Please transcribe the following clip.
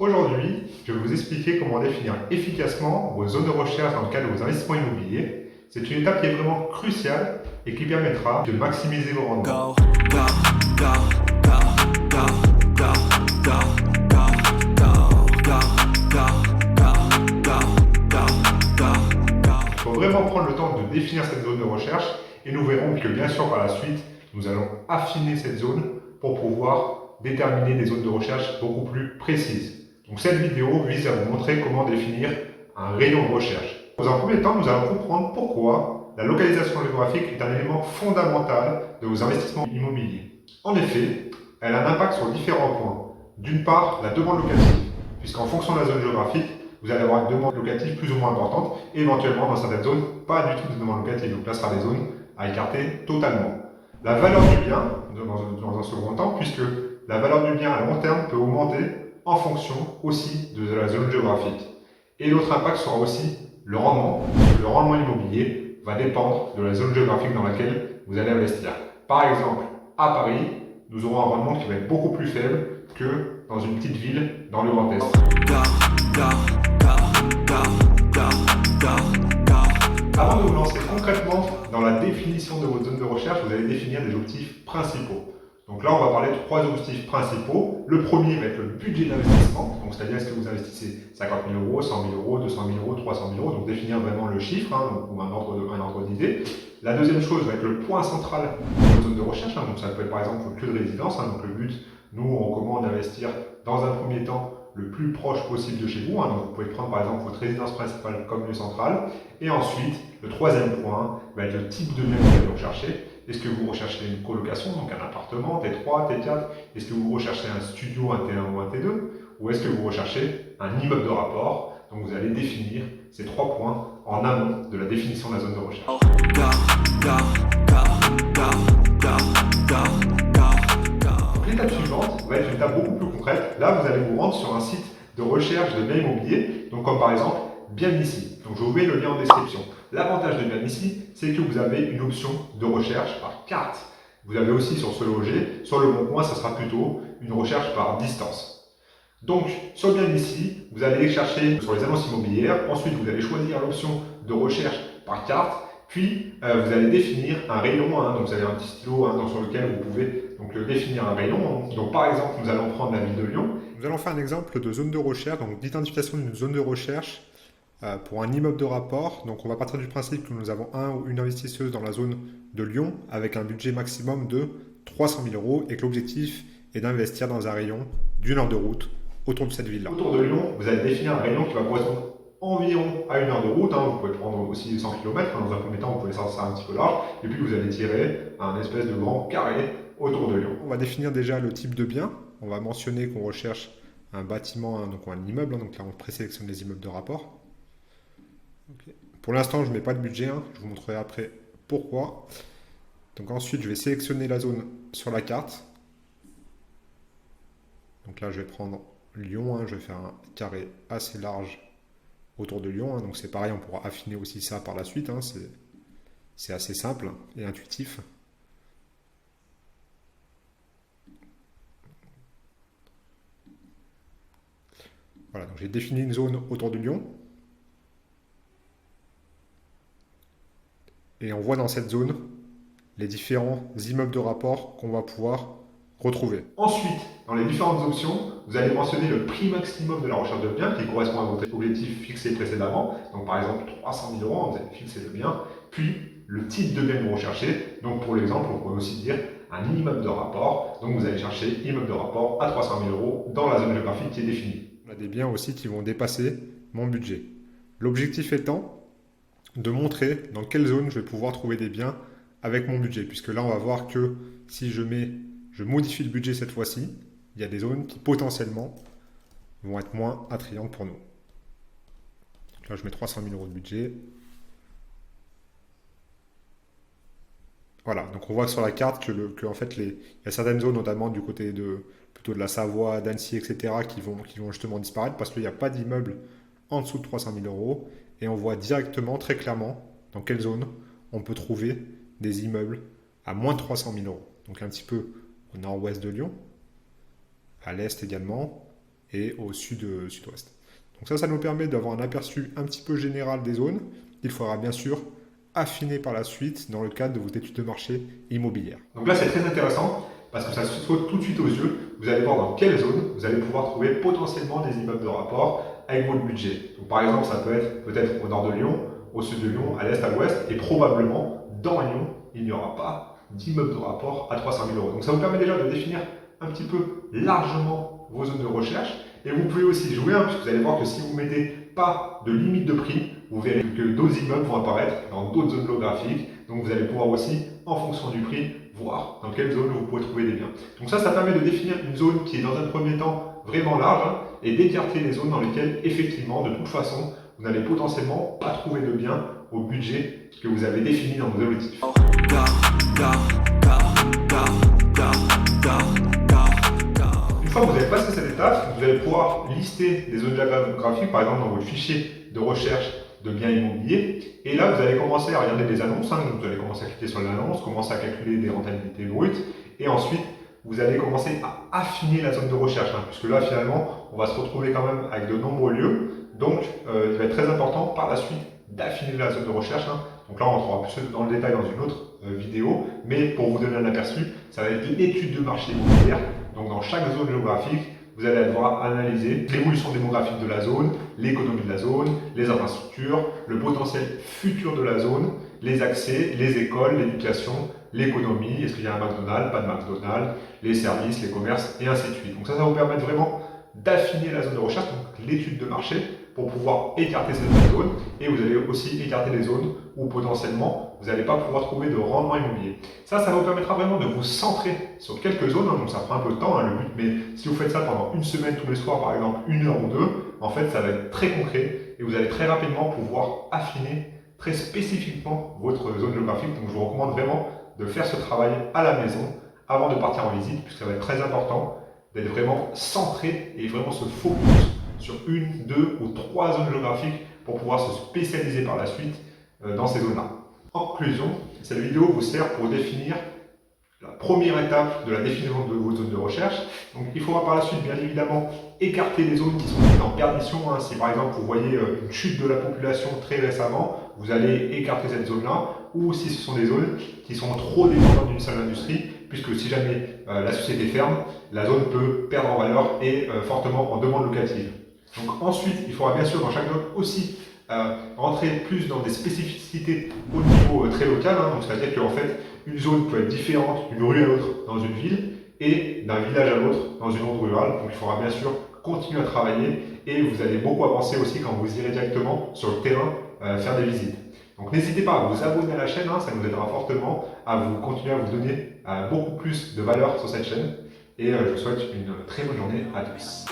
Aujourd'hui, je vais vous expliquer comment définir efficacement vos zones de recherche dans le cadre de vos investissements immobiliers. C'est une étape qui est vraiment cruciale et qui permettra de maximiser vos rendements. Il faut vraiment prendre le temps de définir cette zone de recherche et nous verrons que bien sûr par la suite, nous allons affiner cette zone pour pouvoir déterminer des zones de recherche beaucoup plus précises. Donc cette vidéo vise à vous montrer comment définir un rayon de recherche. Dans un premier temps, nous allons comprendre pourquoi la localisation géographique est un élément fondamental de vos investissements immobiliers. En effet, elle a un impact sur différents points. D'une part, la demande locative, puisqu'en fonction de la zone géographique, vous allez avoir une demande locative plus ou moins importante, et éventuellement dans certaines zones, pas du tout de demande locative. Donc là, ce sera des zones à écarter totalement. La valeur du bien, dans un second temps, puisque la valeur du bien à long terme peut augmenter en fonction aussi de la zone géographique. Et l'autre impact sera aussi le rendement. Le rendement immobilier va dépendre de la zone géographique dans laquelle vous allez investir. Par exemple, à Paris, nous aurons un rendement qui va être beaucoup plus faible que dans une petite ville dans le Grand Est. Avant de vous lancer concrètement dans la définition de votre zone de recherche, vous allez définir des objectifs principaux. Donc là, on va parler de trois objectifs principaux. Le premier va être le budget d'investissement. Donc, c'est-à-dire, est-ce que vous investissez 50 000 euros, 100 000 euros, 200 000 euros, 300 000 euros. Donc, définir vraiment le chiffre, ou un ordre d'idée. La deuxième chose va être le point central de votre zone de recherche. Donc, ça peut être par exemple votre lieu de résidence. Donc, le but, nous, on recommande d'investir dans un premier temps le plus proche possible de chez vous. Donc, vous pouvez prendre par exemple votre résidence principale comme lieu central. Et ensuite, le troisième point va être le type de bien que vous allez rechercher. Est-ce que vous recherchez une colocation, donc un appartement, T3, T4? Est-ce que vous recherchez un studio, un T1 ou un T2? Ou est-ce que vous recherchez un immeuble de rapport? Donc vous allez définir ces trois points en amont de la définition de la zone de recherche. L'étape suivante va être une étape beaucoup plus concrète. Là, vous allez vous rendre sur un site de recherche de biens immobiliers, donc comme par exemple Bien ici. Donc je vous mets le lien en description. L'avantage de Bien ici, c'est que vous avez une option de recherche par carte. Vous avez aussi sur Se Loger, sur Le Bon Coin, ça sera plutôt une recherche par distance. Donc sur Bien ici, vous allez chercher sur les annonces immobilières. Ensuite, vous allez choisir l'option de recherche par carte. Puis vous allez définir un rayon. Donc vous avez un petit stylo sur lequel vous pouvez définir un rayon. Donc par exemple, nous allons prendre la ville de Lyon. Nous allons faire un exemple de zone de recherche, donc d'identification d'une zone de recherche pour un immeuble de rapport. Donc on va partir du principe que nous avons un ou une investisseuse dans la zone de Lyon avec un budget maximum de 300 000 euros et que l'objectif est d'investir dans un rayon d'1 heure de route autour de cette ville-là. Autour de Lyon, vous allez définir un rayon qui va correspondre environ à 1 heure de route. Vous pouvez prendre aussi 100 km. Dans un premier temps, vous pouvez sortir ça un petit peu large. Et puis vous allez tirer un espèce de grand carré autour de Lyon. On va définir déjà le type de bien. On va mentionner qu'on recherche un bâtiment, donc un immeuble. Donc là, on présélectionne les immeubles de rapport. Okay. Pour l'instant, je ne mets pas de budget, je vous montrerai après pourquoi. Donc ensuite, je vais sélectionner la zone sur la carte. Donc là, je vais prendre Lyon, je vais faire un carré assez large autour de Lyon. Donc c'est pareil, on pourra affiner aussi ça par la suite. C'est assez simple et intuitif. Voilà, donc j'ai défini une zone autour de Lyon. Et on voit dans cette zone les différents immeubles de rapport qu'on va pouvoir retrouver. Ensuite, dans les différentes options, vous allez mentionner le prix maximum de la recherche de bien qui correspond à votre objectif fixé précédemment. Donc par exemple 300 000 euros, vous allez fixer le bien. Puis le type de bien que vous recherchez. Donc pour l'exemple, on pourrait aussi dire un immeuble de rapport. Donc vous allez chercher immeuble de rapport à 300 000 euros dans la zone géographique qui est définie. On a des biens aussi qui vont dépasser mon budget. L'objectif étant de montrer dans quelle zone je vais pouvoir trouver des biens avec mon budget. Puisque là, on va voir que si je modifie le budget cette fois-ci, il y a des zones qui potentiellement vont être moins attrayantes pour nous. Donc là, je mets 300 000 euros de budget. Voilà, donc on voit sur la carte que en fait, il y a certaines zones, notamment du côté plutôt de la Savoie, d'Annecy, etc., qui vont justement disparaître parce qu'il n'y a pas d'immeuble en dessous de 300 000 euros. Et on voit directement, très clairement, dans quelle zone on peut trouver des immeubles à moins de 300 000 euros. Donc un petit peu au nord-ouest de Lyon, à l'est également, et au sud-ouest. Donc ça nous permet d'avoir un aperçu un petit peu général des zones. Il faudra bien sûr affiner par la suite dans le cadre de votre étude de marché immobilière. Donc là, c'est très intéressant parce que ça se saute tout de suite aux yeux. Vous allez voir dans quelle zone vous allez pouvoir trouver potentiellement des immeubles de rapport avec votre budget. Donc par exemple, ça peut être peut-être au nord de Lyon, au sud de Lyon, à l'est, à l'ouest, et probablement dans Lyon, il n'y aura pas d'immeubles de rapport à 300 000 euros. Donc ça vous permet déjà de définir un petit peu largement vos zones de recherche. Et vous pouvez aussi jouer, puisque vous allez voir que si vous ne mettez pas de limite de prix, vous verrez que d'autres immeubles vont apparaître dans d'autres zones géographiques. Donc vous allez pouvoir aussi, en fonction du prix, voir dans quelle zone vous pouvez trouver des biens. Donc ça permet de définir une zone qui est dans un premier temps vraiment large et d'écarter les zones dans lesquelles, effectivement, de toute façon, vous n'allez potentiellement pas trouver de biens au budget que vous avez défini dans vos objectifs. Une fois que vous avez passé cette étape, vous allez pouvoir lister des zones géographiques, par exemple dans votre fichier de recherche de biens immobiliers. Et là, vous allez commencer à regarder des annonces. Donc vous allez commencer à cliquer sur l'annonce, commencer à calculer des rentabilités brutes. Et ensuite, vous allez commencer à affiner la zone de recherche. Puisque là, finalement, on va se retrouver quand même avec de nombreux lieux. Donc, il va être très important par la suite d'affiner la zone de recherche. Donc là, on rentrera plus dans le détail dans une autre vidéo. Mais pour vous donner un aperçu, ça va être l'étude de marché immobilière. Donc dans chaque zone géographique, vous allez devoir analyser l'évolution démographique de la zone, l'économie de la zone, les infrastructures, le potentiel futur de la zone, les accès, les écoles, l'éducation, l'économie, est-ce qu'il y a un McDonald's, pas de McDonald's, les services, les commerces, et ainsi de suite. Donc ça va vous permettre vraiment d'affiner la zone de recherche, donc l'étude de marché, pour pouvoir écarter cette zone. Et vous allez aussi écarter les zones où potentiellement vous n'allez pas pouvoir trouver de rendement immobilier. Ça vous permettra vraiment de vous centrer sur quelques zones. Donc ça prend un peu de temps, le but, mais si vous faites ça pendant une semaine tous les soirs, par exemple 1 heure ou 2, en fait ça va être très concret et vous allez très rapidement pouvoir affiner très spécifiquement votre zone géographique. Donc je vous recommande vraiment de faire ce travail à la maison avant de partir en visite, puisque ça va être très important d'être vraiment centré et vraiment se focus sur 1, 2 ou 3 zones géographiques pour pouvoir se spécialiser par la suite dans ces zones-là. En conclusion, cette vidéo vous sert pour définir la première étape de la définition de vos zones de recherche. Donc il faudra par la suite, bien évidemment, écarter les zones qui sont en perdition. Si par exemple vous voyez une chute de la population très récemment, vous allez écarter cette zone-là. Ou si ce sont des zones qui sont trop dépendantes d'une seule industrie, puisque si jamais la société ferme, la zone peut perdre en valeur et fortement en demande locative. Donc ensuite, il faudra bien sûr dans chaque zone aussi rentrer plus dans des spécificités au niveau très local. Donc c'est-à-dire qu'en fait, une zone peut être différente d'une rue à l'autre dans une ville et d'un village à l'autre dans une zone rurale. Donc il faudra bien sûr continuer à travailler et vous allez beaucoup avancer aussi quand vous irez directement sur le terrain faire des visites. Donc n'hésitez pas à vous abonner à la chaîne, ça nous aidera fortement à vous continuer à vous donner beaucoup plus de valeur sur cette chaîne. Et je vous souhaite une très bonne journée à tous.